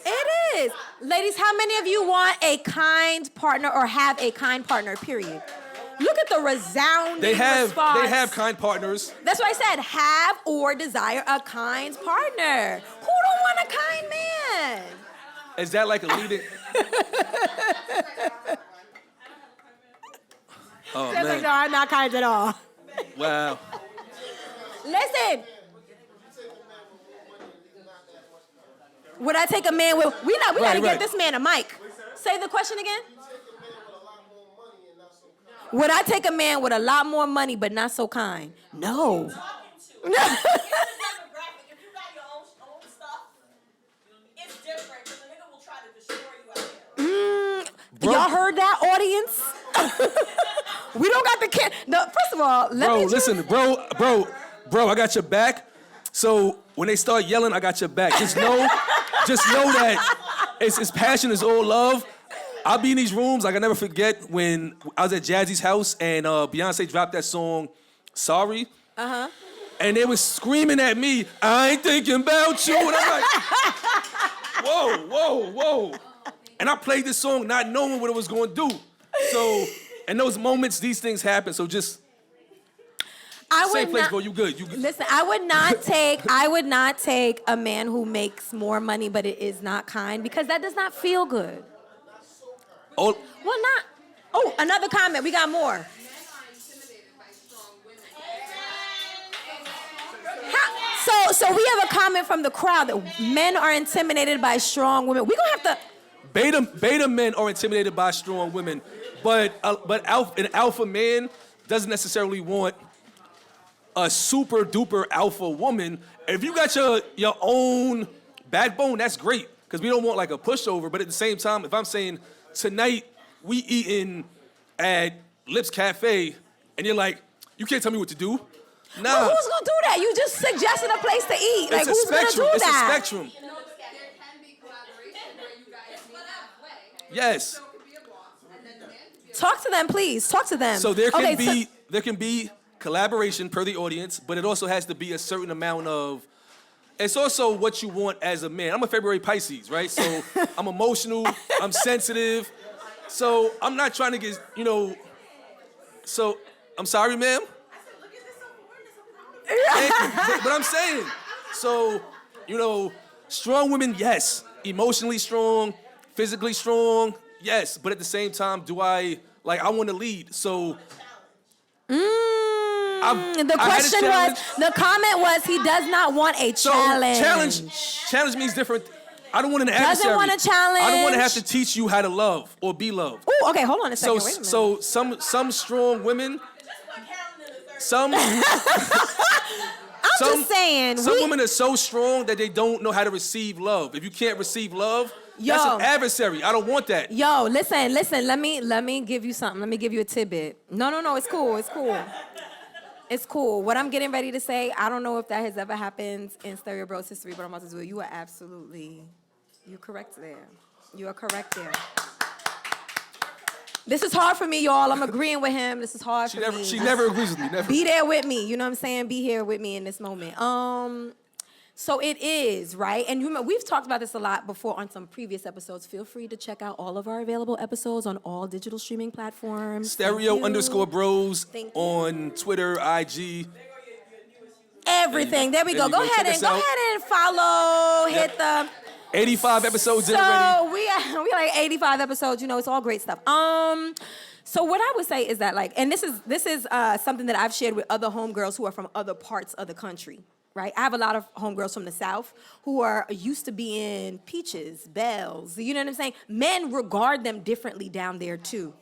It is. Ladies, how many of you want a kind partner or have a kind partner, period? Look at the resounding response. They have kind partners. That's why I said have or desire a kind partner. Who don't want a kind man? Is that like a leading... Oh, Just like, man. no, I'm not kind at all. Wow. Listen. Would I take a man with... We gotta Right. get this man a mic. Say the question again. Would I take a man with a lot more money but not so kind? No. If you got your own stuff, it's different because a nigga will try to destroy you out there. bro. Y'all heard that, audience? We don't got the no, first of all, let Bro, me listen, bro, I got your back. So when they start yelling, I got your back. Just know that it's passion is all love. I'll be in these rooms, like I never forget when I was at Jazzy's house and Beyonce dropped that song, Sorry. Uh-huh. And they was screaming at me, I ain't thinking about you. And I'm like, whoa. And I played this song not knowing what it was going to do. So in those moments, these things happen. So just safe place, bro. You good. Listen, I would not take a man who makes more money but it is not kind because that does not feel good. Oh, Well, not. Oh, another comment. We got more. So we have a comment from the crowd that men are intimidated by strong women. We're going to have to... Beta men are intimidated by strong women, but an alpha man doesn't necessarily want a super duper alpha woman. If you got your own backbone, that's great because we don't want like a pushover. But at the same time, if I'm saying tonight we eating at Lips Cafe, and you're like, you can't tell me what to do. Nah. Well, who's gonna do that? You just suggested a place to eat. Like, who's gonna do It's that? a spectrum. There can be collaboration where you guys meet halfway. Yes. So it could be a boss, and then the man could be a Talk to them, please. Talk to them. So there can be collaboration per the audience, but it also has to be a certain amount of. It's also what you want as a man. I'm a February Pisces, right? So I'm emotional. I'm sensitive. So I'm not trying to get So I'm sorry, ma'am. But I'm saying, so, strong women, yes. Emotionally strong, physically strong, yes. But at the same time, I want to lead. So, the comment was he does not want a challenge. Challenge means different. I don't want an adversary. Doesn't want a challenge. I don't want to have to teach you how to love or be loved. Oh, okay, hold on a second. Wait a minute. So some strong women, some just saying. Some women are so strong that they don't know how to receive love. If you can't receive love, that's an adversary. I don't want that. Yo, listen. Let me give you something. Let me give you a tidbit. No. It's cool. It's cool. What I'm getting ready to say, I don't know if that has ever happened in Stereobros history, but I'm about to do it. You are you're correct there. You are correct there. This is hard for me, y'all. I'm agreeing with him. This is hard for me. She never agrees with me. Never. Be there with me. You know what I'm saying? Be here with me in this moment. So it is, right? And we've talked about this a lot before on some previous episodes. Feel free to check out all of our available episodes on all digital streaming platforms. Stereo_bros on Twitter, IG. Everything. There we go. Go ahead and follow. Yep. Hit the 85 episodes in already. So we like 85 episodes. It's all great stuff. So what I would say is that and this is something that I've shared with other homegirls who are from other parts of the country. Right? I have a lot of homegirls from the South who are used to being Peaches, Bells. You know what I'm saying? Men regard them differently down there, too.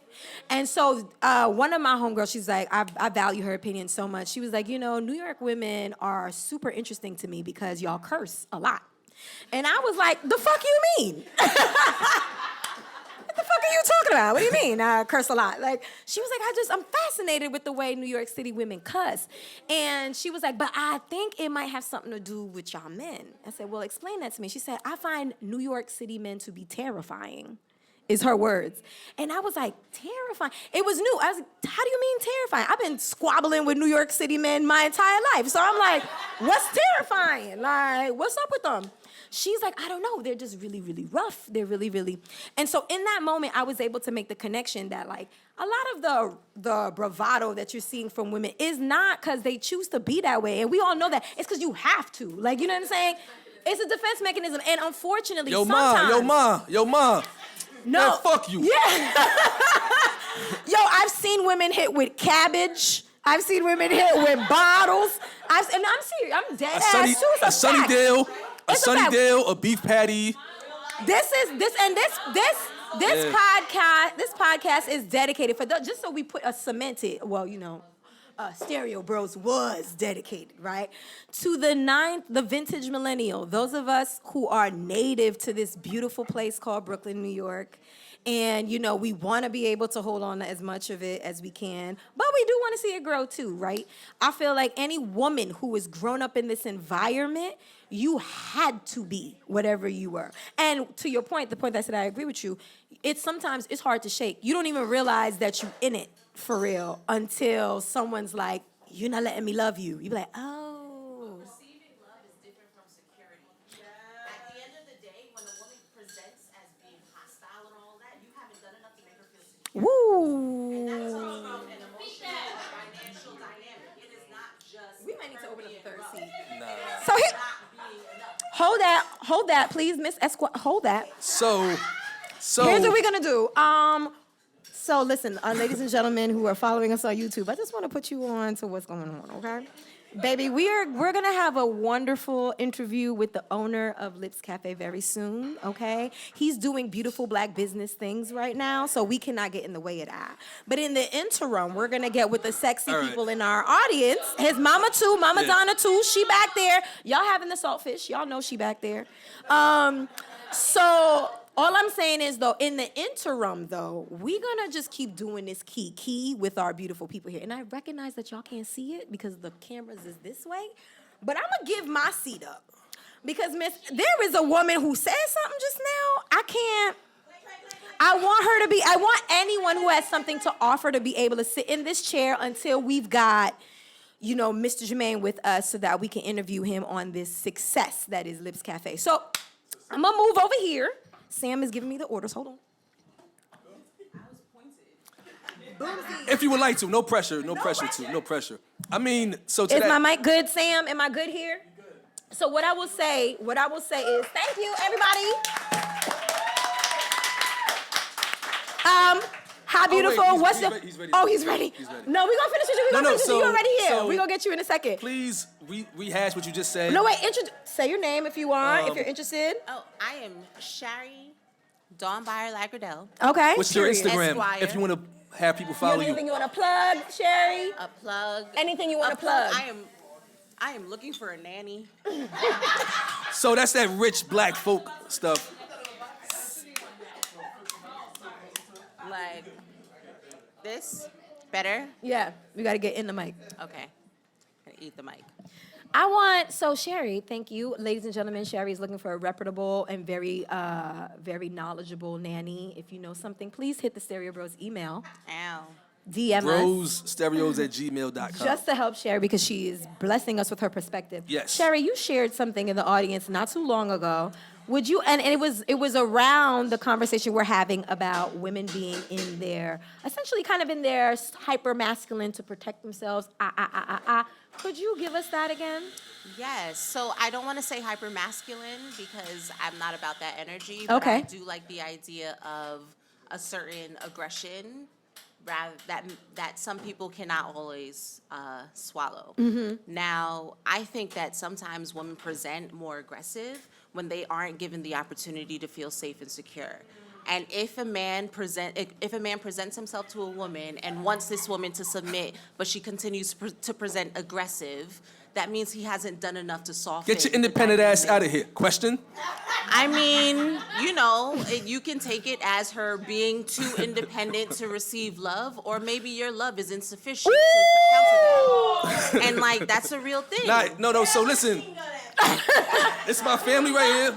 And so one of my homegirls, she's like, I value her opinion so much. She was like, New York women are super interesting to me because y'all curse a lot. And I was like, the fuck you mean? What the fuck are you talking about? What do you mean? I curse a lot. She was like, I'm fascinated with the way New York City women cuss. And she was like, but I think it might have something to do with y'all men. I said, well, explain that to me. She said, I find New York City men to be terrifying, is her words. And I was like, terrifying? It was new. I was like, how do you mean terrifying? I've been squabbling with New York City men my entire life. So I'm like, what's terrifying? What's up with them? She's like, I don't know. They're just really, really rough. They're really, really. And so in that moment, I was able to make the connection that a lot of the bravado that you're seeing from women is not because they choose to be that way. And we all know that. It's because you have to. You know what I'm saying? It's a defense mechanism. And unfortunately, sometimes. Yo, ma. No. Man, fuck you. Yeah. Yo, I've seen women hit with cabbage. I've seen women hit with bottles. And I'm serious. I'm dead ass. A Sunnydale, a beef patty. This podcast is dedicated for just so we put a cemented. Well, Stereobros was dedicated, right, to the vintage millennial. Those of us who are native to this beautiful place called Brooklyn, New York. And, you know, we want to be able to hold on to as much of it as we can, but we do want to see it grow too, right? I feel like any woman who has grown up in this environment, you had to be whatever you were. And to your point, the point that I said I agree with you, sometimes it's hard to shake. You don't even realize that you're in it for real until someone's like, you're not letting me love you. You be like, oh. Receiving love is different from security. At the end of the day, when a woman presents as being hostile and all that, you haven't done enough to make her feel secure. Woo. That comes from an emotional, financial dynamic. It is not just We might need to open up the third seat. Nah. So here, not being enough. hold that, please, Miss Esquire, hold that. So Here's what we're gonna do. So listen, ladies and gentlemen who are following us on YouTube, I just want to put you on to what's going on, okay? Baby, we're gonna have a wonderful interview with the owner of Lips Cafe very soon, okay? He's doing beautiful black business things right now, so we cannot get in the way of that. But in the interim, we're gonna get with the sexy All right. people in our audience. His mama too, Mama Yeah. Donna too. She back there. Y'all having the saltfish? Y'all know she back there. So all I'm saying is, though, in the interim, though, we're going to just keep doing this key with our beautiful people here. And I recognize that y'all can't see it because the cameras is this way, but I'm going to give my seat up. Because, miss, there is a woman who said something just now. I want anyone who has something to offer to be able to sit in this chair until we've got, you know, Mr. Jermaine with us so that we can interview him on this success that is Lips Cafe. So I'm going to move over here. Sam is giving me the orders. Hold on. if you would like to, no pressure, no pressure. I mean, so to Is that, my mic good, Sam? Am I good here? So what I will say is thank you, everybody. Hi, beautiful. he's- What's he's the? ready, he's ready. Oh, he's ready. He's ready. No, we're gonna finish with you. We're gonna finish with you. You already here. so- We're gonna get you in a second. please rehash what you just said. No, wait. Say your name if you want. If you're interested. Oh, I am Shari Dawn Byer Lagradell. Okay. What's your Period. Instagram? Esquire. If you want to have people You follow have you. anything you want to plug, Sherry? A plug. Anything you want A to plug? I am looking for a nanny. So that's that rich black folk stuff. Like this. Better? Yeah, we got to get in the mic. Okay. Gonna eat the mic. So Sherry, thank you. Ladies and gentlemen, Sherry is looking for a reputable and very knowledgeable nanny. If you know something, please hit the Stereobros email. Ow. DM us. Rosestereos@gmail.com. Just to help Sherry because she is blessing us with her perspective. Yes. Sherry, you shared something in the audience not too long ago. Would you, and it was around the conversation we're having about women being in their, essentially kind of in their hyper masculine to protect themselves. Could you give us that again? Yes. So I don't want to say hyper masculine because I'm not about that energy. Okay. But I do like the idea of a certain aggression rather that some people cannot always swallow. Now, I think that sometimes women present more aggressive when they aren't given the opportunity to feel safe and secure. And if a man presents himself to a woman and wants this woman to submit, but she continues to present aggressive, that means he hasn't done enough to soften. Get your the independent ass dynamic. out of here. Question? I mean, you can take it as her being too independent to receive love, or maybe your love is insufficient to counter that. And like that's a real thing. No. So listen, it's my family right here.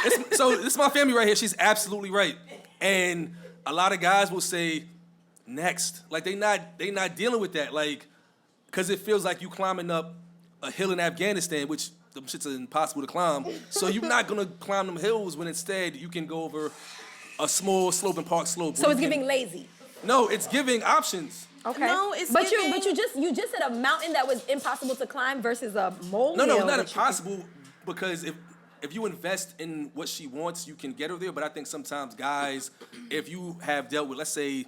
This is my family right here. She's absolutely right. And a lot of guys will say, next. Like they not dealing with that. Like, cause it feels like you climbing up a hill in Afghanistan, which them shits are impossible to climb. So you're not gonna climb them hills when instead you can go over a small sloping park slope. So where it's you can- giving lazy. No, it's giving options. Okay. No, it's but giving- you just said a mountain that was impossible to climb versus a molehill. No, not which you impossible because if you invest in what she wants, you can get her there. But I think sometimes guys, if you have dealt with, let's say,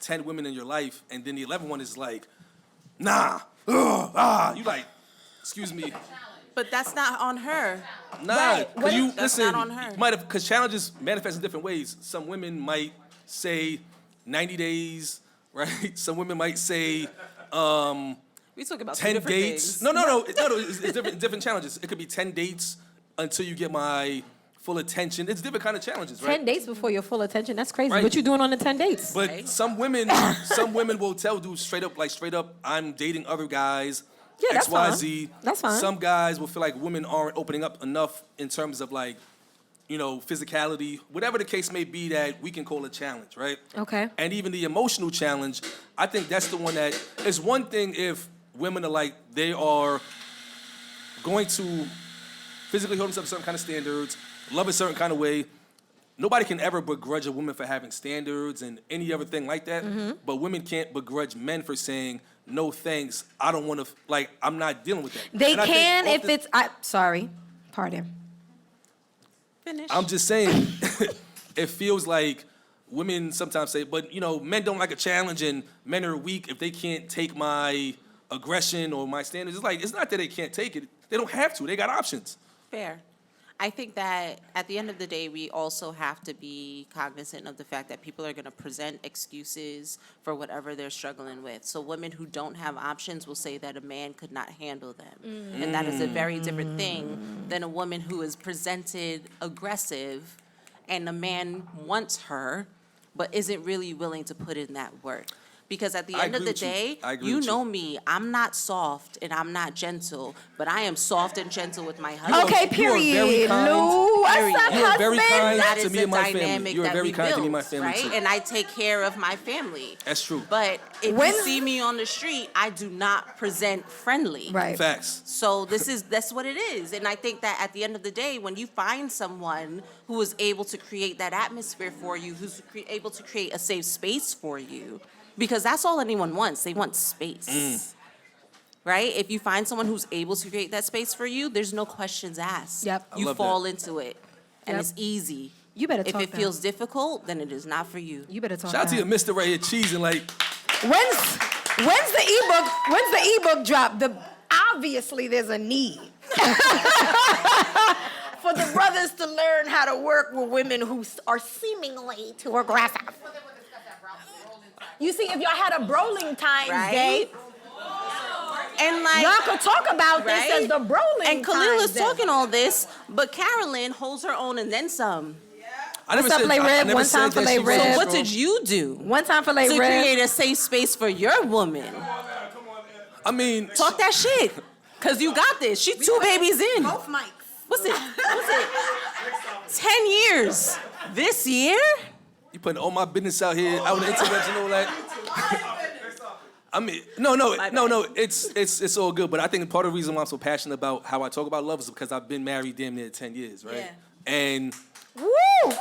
10 women in your life, and then the 11th one is like, nah, you like, excuse me, But that's not on her. nah. Right. 'Cause you That's listen, not on her. you might have, because challenges manifest in different ways. Some women might say 90 days, right? Some women might say We talk about 10 dates. No. It's different challenges. It could be 10 dates until you get my full attention. It's different kind of challenges, right? 10 dates before your full attention. That's crazy. Right. What you doing on the 10 dates? But Right. some women will tell dudes straight up, I'm dating other guys. Yeah, that's XYZ. fine. That's fine. Some guys will feel like women aren't opening up enough in terms of like, physicality, whatever the case may be that we can call a challenge, right? Okay. And even the emotional challenge, I think that's the one that is one thing if women are like, they are going to physically hold themselves to certain kind of standards, love a certain kind of way. Nobody can ever begrudge a woman for having standards and any other thing like that. Mm-hmm. But women can't begrudge men for saying, no thanks, I don't want to, I'm not dealing with that. They And I think can if often- it's, sorry, pardon. Finish. I'm just saying, it feels like women sometimes say, but men don't like a challenge and men are weak if they can't take my aggression or my standards. It's like, it's not that they can't take it. They don't have to. They got options. Fair. I think that at the end of the day, we also have to be cognizant of the fact that people are going to present excuses for whatever they're struggling with. So women who don't have options will say that a man could not handle them. And that is a very different thing than a woman who is presented aggressive and a man wants her but isn't really willing to put in that work. Because at the I end of agree the with you. day, I agree you with you. know me, I'm not soft and I'm not gentle, but I am soft and gentle with my husband. Okay, you are very period. kind. Lou, what's Period. up, You are very husband? kind. That to is me the and my family. dynamic You are that very we kind to me and my build, family, right? too. And I take care of my family. That's true. But if When- you see me on the street, I do not present friendly. Right. Facts. So that's what it is. And I think that at the end of the day, when you find someone who is able to create that atmosphere for you, who's able to create a safe space for you, because that's all anyone wants. They want space. Right? If you find someone who's able to create that space for you, there's no questions asked. Yep. I You love fall that. into it. And Yep. it's easy. You better If talk it now. feels difficult, then it is not for you. You better talk Shout out to now. your mister right here, cheesing like, When's the ebook drop? Obviously there's a need for the brothers to learn how to work with women who are seemingly too aggressive. You see, if y'all had a Brolin Times Right? Day, And like, y'all could talk about this Right? as the Brolin and Khalil Times is Day. talking all this, but Carolyn holds her own and then some. I never What's up, said, Lay I Rib? never One said time for that Lay she Rib. wasn't So What strong. did you do One time for Lay to Rib. create a safe space for your woman? I mean, Talk that shit. Cause you got this. She 2 babies in. Both mics. What's it? 10 years. This year? you putting all my business out here, out on the internet and all that. I mean, no, it's all good. But I think part of the reason why I'm so passionate about how I talk about love is because I've been married damn near 10 years, right? Yeah. And Woo!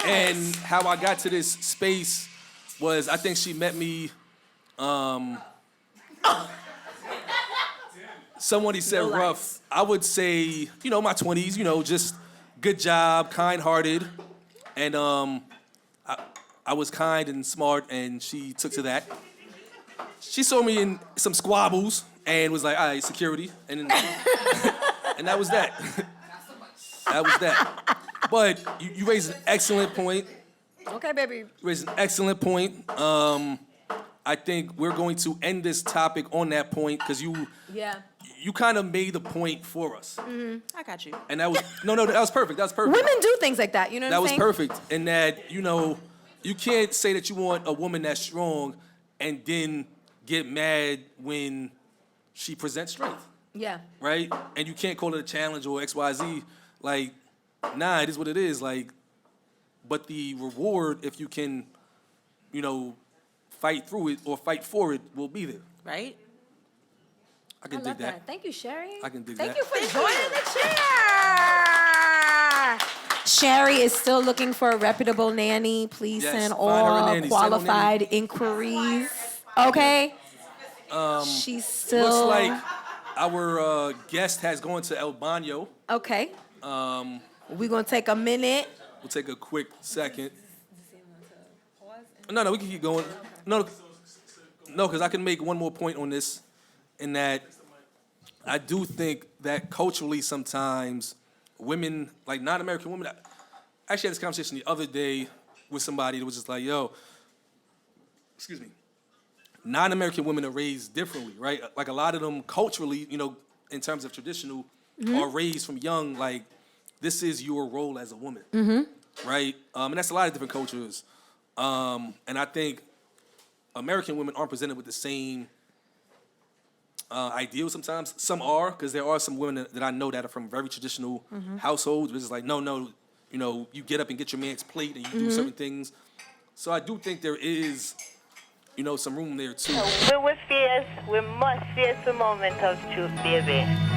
And how I got to this space was I think she met me. Someone he said No rough. lights. I would say, my 20s, just good job, kind-hearted. And I was kind and smart, and she took to that. She saw me in some squabbles and was like, all right, security. And and that was that. That was that. But you raised an excellent point. Okay, baby. You raised an excellent point. I think we're going to end this topic on that point because you kind of made the point for us. I got you. And that was, no, that was perfect. That was perfect. Women do things like that, you know what That I'm was saying? perfect. And that, you can't say that you want a woman that's strong and then get mad when she presents strength, Yeah. right? And you can't call it a challenge or XYZ. Like, nah, it is what it is. Like, but the reward, if you can, fight through it or fight for it, will be there. Right? I can I dig love that. that. Thank you, Sherry. I can dig Thank that. you for joining the chair. Sherry is still looking for a reputable nanny. Please Yes, send find her a all nanny. Send her a qualified inquiries. Okay? She's still... Looks like our guest has gone to El Baño. Okay. We're going to take a minute. We'll take a quick second. No, we can keep going. No, because I can make one more point on this, in that I do think that culturally sometimes women, like non-American women, I actually had this conversation the other day with somebody that was just like, non-American women are raised differently, right? Like a lot of them culturally, in terms of traditional, are raised from young, like, this is your role as a woman, right? And that's a lot of different cultures. And I think American women aren't presented with the same ideals sometimes. Some are, because there are some women that I know that are from very traditional households. It's just like, no, you get up and get your man's plate and you do certain things. So I do think there is, some room there too. We must face the moment of truth, baby.